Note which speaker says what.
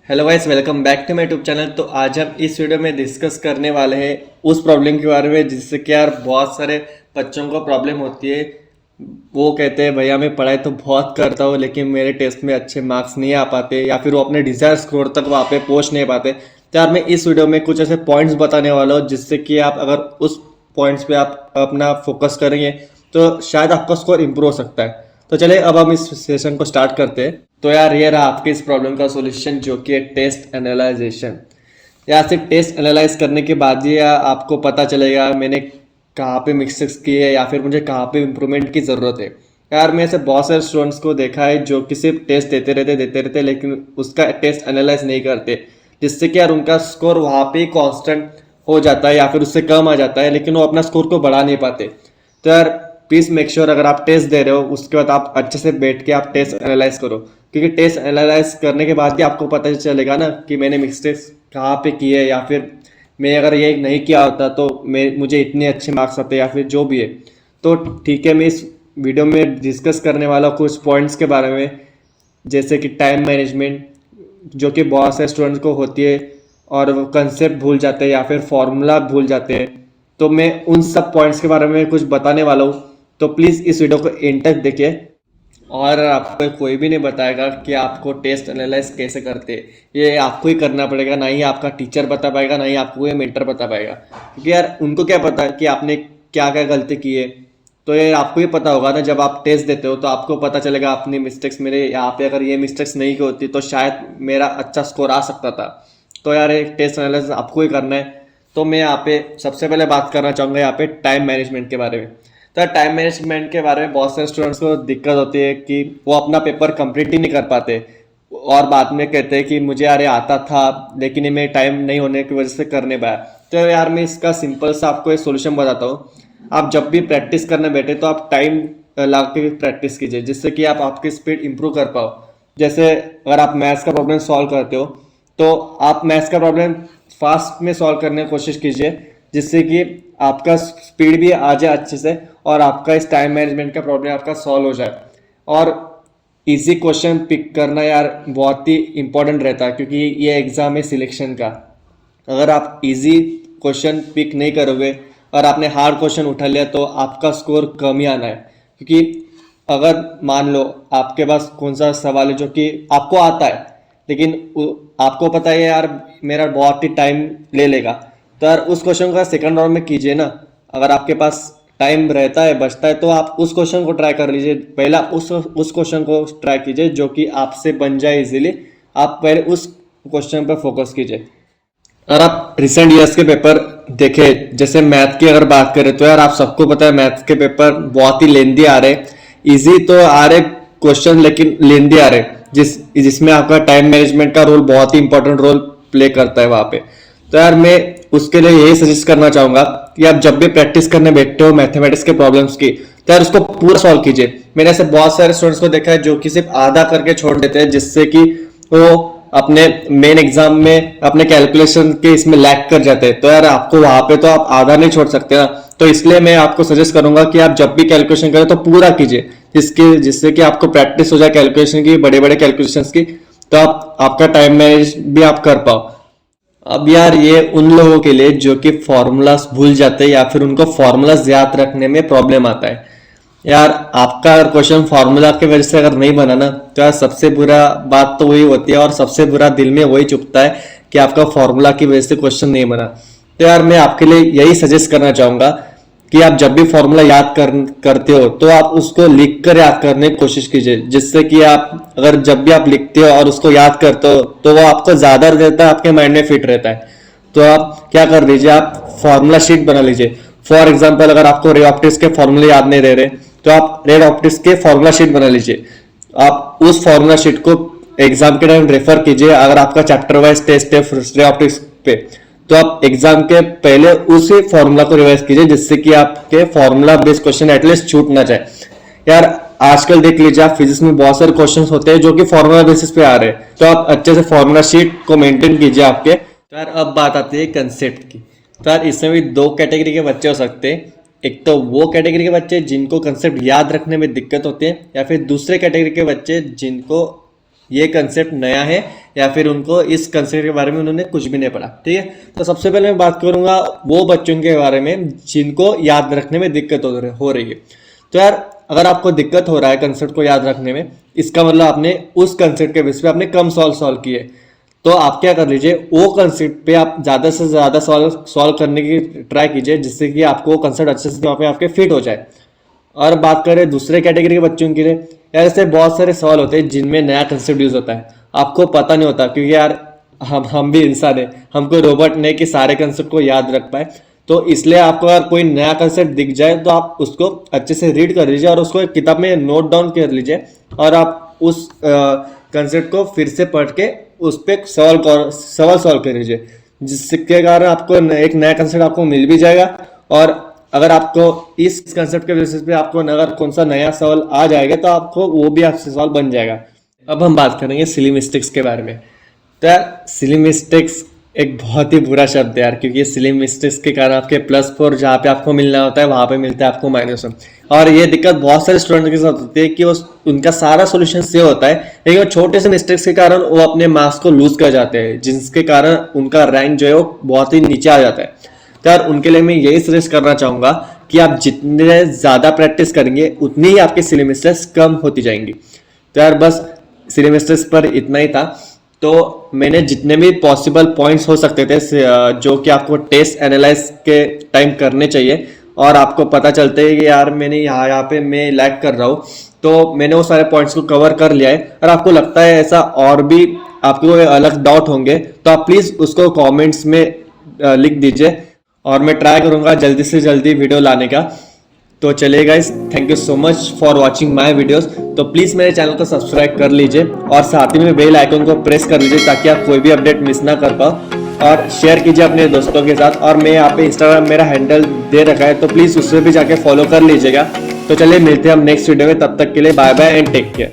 Speaker 1: Hello guys, welcome back to my YouTube channel. तो आज हम इस वीडियो में डिस्कस करने वाले हैं उस प्रॉब्लम के बारे में जिससे कि यार बहुत सारे बच्चों को प्रॉब्लम होती है। वो कहते हैं भैया मैं पढ़ाई तो बहुत करता हूँ लेकिन मेरे टेस्ट में अच्छे मार्क्स नहीं आ पाते या फिर वो अपने डिजायर स्कोर तक वहाँ पे पहुँच नहीं पाते। तो यार मैं इस वीडियो में कुछ ऐसे पॉइंट्स बताने वाला हूँ जिससे कि आप अगर उस पॉइंट्स पे आप अपना फोकस करेंगे तो शायद आपका स्कोर इम्प्रूव हो सकता है। तो चलिए अब हम इस सेशन को स्टार्ट करते हैं। तो यार ये रहा आपके इस प्रॉब्लम का सॉल्यूशन जो कि है टेस्ट एनालाइजेशन। यार सिर्फ टेस्ट एनालाइज करने के बाद ही आपको पता चलेगा मैंने कहाँ पे मिस्टेक्स की है या फिर मुझे कहाँ पे इम्प्रूवमेंट की ज़रूरत है। यार मैं ऐसे बहुत सारे स्टूडेंट्स को देखा है जो कि सिर्फ टेस्ट देते रहते लेकिन उसका टेस्ट एनालाइज नहीं करते, जिससे कि यार उनका स्कोर वहाँ पे ही कॉन्स्टेंट हो जाता है या फिर उससे कम आ जाता है लेकिन वो अपना स्कोर को बढ़ा नहीं पाते। तो यार प्लीज़ मेक श्योर अगर आप टेस्ट दे रहे हो उसके बाद आप अच्छे से बैठ के आप टेस्ट एनालाइज करो, क्योंकि टेस्ट एनालाइज करने के बाद ही आपको पता चलेगा ना कि मैंने मिस्टेक्स कहाँ पे की है या फिर मैं अगर ये नहीं किया होता तो मुझे इतने अच्छे मार्क्स आते या फिर जो भी है। तो ठीक है, मैं इस वीडियो में डिस्कस करने वाला कुछ पॉइंट्स के बारे में, जैसे कि टाइम मैनेजमेंट जो कि बहुत से स्टूडेंट्स को होती है और वो कंसेप्ट भूल जाते हैं या फिर फॉर्मूला भूल जाते हैं। तो मैं उन सब पॉइंट्स के बारे में कुछ बताने वाला हूँ, तो प्लीज़ इस वीडियो को एंड तक देखिए। और आपको कोई भी नहीं बताएगा कि आपको टेस्ट एनालाइज कैसे करते हैं, ये आपको ही करना पड़ेगा। ना ही आपका टीचर बता पाएगा, ना ही आपको ये मेंटर बता पाएगा, क्योंकि यार उनको क्या पता कि आपने क्या क्या गलती की है। तो ये आपको ही पता होगा ना, जब आप टेस्ट देते हो तो आपको पता चलेगा अपनी मिस्टेक्स मेरे यहाँ पे अगर ये मिस्टेक्स नहीं की होती तो शायद मेरा अच्छा स्कोर आ सकता था। तो यार एक टेस्ट एनालिसिस आपको ही करना है। तो मैं यहाँ पे सबसे पहले बात करना चाहूँगा यहाँ पे टाइम मैनेजमेंट के बारे में। तो टाइम मैनेजमेंट के बारे में बहुत सारे स्टूडेंट्स को दिक्कत होती है कि वो अपना पेपर कंप्लीट ही नहीं कर पाते और बाद में कहते हैं कि मुझे यार ये आता था लेकिन ये मैं टाइम नहीं होने की वजह से कर नहीं पाया। तो यार मैं इसका सिंपल सा आपको एक सोल्यूशन बताता हूँ। आप जब भी प्रैक्टिस करने बैठे तो आप टाइम ला के प्रैक्टिस कीजिए, जिससे कि आप आपकी स्पीड इंप्रूव कर पाओ। जैसे अगर आप मैथ्स का प्रॉब्लम सॉल्व करते हो तो आप मैथ्स का प्रॉब्लम फास्ट में सॉल्व करने की कोशिश कीजिए, जिससे कि आपका स्पीड भी आ जाए अच्छे से और आपका इस टाइम मैनेजमेंट का प्रॉब्लम आपका सॉल्व हो जाए। और इजी क्वेश्चन पिक करना यार बहुत ही इंपॉर्टेंट रहता है, क्योंकि ये एग्ज़ाम है सिलेक्शन का। अगर आप इजी क्वेश्चन पिक नहीं करोगे और आपने हार्ड क्वेश्चन उठा लिया तो आपका स्कोर कम ही आना है। क्योंकि अगर मान लो आपके पास कौन सा सवाल है जो कि आपको आता है लेकिन आपको पता है यार मेरा बहुत ही टाइम ले लेगा, तो यार उस क्वेश्चन का सेकंड राउंड में कीजिए ना। अगर आपके पास टाइम रहता है, बचता है, तो आप उस क्वेश्चन को ट्राई कर लीजिए। पहला उस क्वेश्चन को ट्राई कीजिए जो कि आपसे बन जाए इजीली। आप पहले उस क्वेश्चन पर फोकस कीजिए। अगर आप रिसेंट ईयर्स के पेपर देखें, जैसे मैथ की अगर बात करें तो यार आप सबको पता है मैथ के पेपर बहुत ही लेंदी आ रहे। इजी तो आ रहे क्वेश्चन लेकिन लेंदी आ रहे, जिसमें आपका टाइम मैनेजमेंट का रोल बहुत ही इंपॉर्टेंट रोल प्ले करता है वहाँ पे। तो यार मैं उसके लिए यही सजेस्ट करना चाहूंगा कि आप जब भी प्रैक्टिस करने बैठते हो मैथमेटिक्स के प्रॉब्लम्स की, तो यार उसको पूरा सॉल्व कीजिए। मैंने ऐसे बहुत सारे स्टूडेंट्स को देखा है जो कि सिर्फ आधा करके छोड़ देते हैं, जिससे कि वो अपने मेन एग्जाम में अपने कैलकुलेशन के इसमें लैग कर जाते हैं। तो यार आपको वहां पे तो आप आधा नहीं छोड़ सकते ना। तो इसलिए मैं आपको सजेस्ट करूंगा कि आप जब भी कैलकुलेशन करें तो पूरा कीजिए, जिससे कि आपको प्रैक्टिस हो जाए कैलकुलेशन की, बड़े बड़े कैलकुलेशंस की, तो आप आपका टाइम मैनेज भी आप कर पाओ। अब यार ये उन लोगों के लिए जो कि फॉर्मूलाज भूल जाते हैं या फिर उनको फॉर्मूलाज याद रखने में प्रॉब्लम आता है। यार आपका अगर क्वेश्चन फॉर्मूला की वजह से अगर नहीं बना ना, तो यार सबसे बुरा बात तो वही होती है और सबसे बुरा दिल में वही चुभता है कि आपका फॉर्मूला की वजह से क्वेश्चन नहीं बना। तो यार मैं आपके लिए यही सजेस्ट करना चाहूंगा कि आप जब भी फॉर्मूला करते हो तो आप उसको लिख कर याद करने की कोशिश कीजिए, जिससे कि आप अगर जब भी आप लिखते हो और उसको याद करते हो तो वो आपको ज्यादा रहता है, आपके माइंड में फिट रहता है। तो आप क्या कर लीजिए, आप फॉर्मूला शीट बना लीजिए। फॉर एग्जाम्पल अगर आपको रे ऑप्टिक्स के फॉर्मूले याद नहीं रह रहे तो आप रे ऑप्टिक्स के फॉर्मूला शीट बना लीजिए। आप उस फॉर्मूला शीट को एग्जाम के टाइम रेफर कीजिए। अगर आपका चैप्टर वाइज टेस्ट है रे ऑप्टिक्स पे, तो आप एग्जाम के पहले उसी फॉर्मूला को रिवाइज कीजिए, जिससे कि आपके फॉर्मूला बेस्ड क्वेश्चन एटलीस्ट छूट ना जाए। यार आजकल देख लीजिए आप फिजिक्स में बहुत सारे क्वेश्चंस होते हैं जो कि फॉर्मूला बेसिस पे आ रहे हैं, तो आप अच्छे से फॉर्मूला शीट को मेंटेन कीजिए आपके। तो यार अब बात आती है कंसेप्ट की। तो यार इसमें भी दो कैटेगरी के बच्चे हो सकते हैं। एक तो वो कैटेगरी के बच्चे जिनको कंसेप्ट याद रखने में दिक्कत होती है, या फिर दूसरे कैटेगरी के बच्चे जिनको ये कंसेप्ट नया है या फिर उनको इस कंसेप्ट के बारे में उन्होंने कुछ भी नहीं पढ़ा। ठीक है, तो सबसे पहले मैं बात करूंगा वो बच्चों के बारे में जिनको याद रखने में दिक्कत हो रही है। तो यार अगर आपको दिक्कत हो रहा है कंसेप्ट को याद रखने में, इसका मतलब आपने उस कंसेप्ट के बेस पे आपने कम सॉल्व किए। तो आप क्या कर लीजिए, वो कंसेप्ट पे आप ज़्यादा से ज़्यादा सॉल्व करने की ट्राई कीजिए, जिससे कि आपको कंसेप्ट अच्छे से वहाँ पे आपके फिट हो जाए। और बात करें दूसरे कैटेगरी के बच्चों के लिए, यार ऐसे बहुत सारे सवाल होते हैं जिनमें नया कंसेप्ट यूज होता है, आपको पता नहीं होता, क्योंकि यार हम भी इंसान है, हम कोई रोबोट नहीं कि सारे कंसेप्ट को याद रख पाए। तो इसलिए आपको अगर कोई नया कंसेप्ट दिख जाए तो आप उसको अच्छे से रीड कर लीजिए और उसको एक किताब में नोट डाउन कर लीजिए, और आप उस कंसेप्ट को फिर से पढ़ के उस पर सवाल सॉल्व कर लीजिए, जिसके कारण आपको एक नया कंसेप्ट आपको मिल भी जाएगा। और अगर आपको इस कंसेप्ट के बेसिस पे आपको अगर कौन सा नया सवाल आ जाएगा तो आपको वो भी आपसे सवाल बन जाएगा। अब हम बात करेंगे सिली मिस्टेक्स के बारे में। तो यार सिली मिस्टेक्स एक बहुत ही बुरा शब्द है यार, क्योंकि ये सिली मिस्टेक्स के कारण आपके +4 जहाँ पे आपको मिलना होता है वहाँ पे मिलता है आपको -1। और ये दिक्कत बहुत सारे स्टूडेंट के साथ होती है कि उनका सारा सोल्यूशन सेव होता है, लेकिन वो छोटे से मिस्टेक्स के कारण वो अपने मार्क्स को लूज कर जाते हैं, जिसके कारण उनका रैंक जो है वो बहुत ही नीचे आ जाता है। तो यार उनके लिए मैं यही सजेस्ट करना चाहूँगा कि आप जितने ज़्यादा प्रैक्टिस करेंगे उतनी ही आपकी सिली मिस्टेक्स कम होती जाएंगी। तो यार बस सिली मिस्टेक्स पर इतना ही था। तो मैंने जितने भी पॉसिबल पॉइंट्स हो सकते थे जो कि आपको टेस्ट एनालाइज के टाइम करने चाहिए और आपको पता चलते है कि यार मैंने यहाँ पे मैं लैग कर रहा हूँ, तो मैंने वो सारे पॉइंट्स को कवर कर लिया है। और आपको लगता है ऐसा और भी आपको अलग डाउट होंगे तो आप प्लीज़ उसको कमेंट्स में लिख दीजिए, और मैं ट्राई करूँगा जल्दी से जल्दी वीडियो लाने का। तो चलिए guys, thank you so much for watching my videos. तो प्लीज़ मेरे चैनल को सब्सक्राइब कर लीजिए और साथ ही में बेल आइकन को प्रेस कर लीजिए ताकि आप कोई भी अपडेट मिस ना कर पाओ, और शेयर कीजिए अपने दोस्तों के साथ। और मैं यहाँ पे इंस्टाग्राम मेरा हैंडल दे रखा है, तो प्लीज़ उससे भी जाके फॉलो कर लीजिएगा। तो चलिए मिलते हैं हम नेक्स्ट वीडियो में, तब तक के लिए bye bye and take care.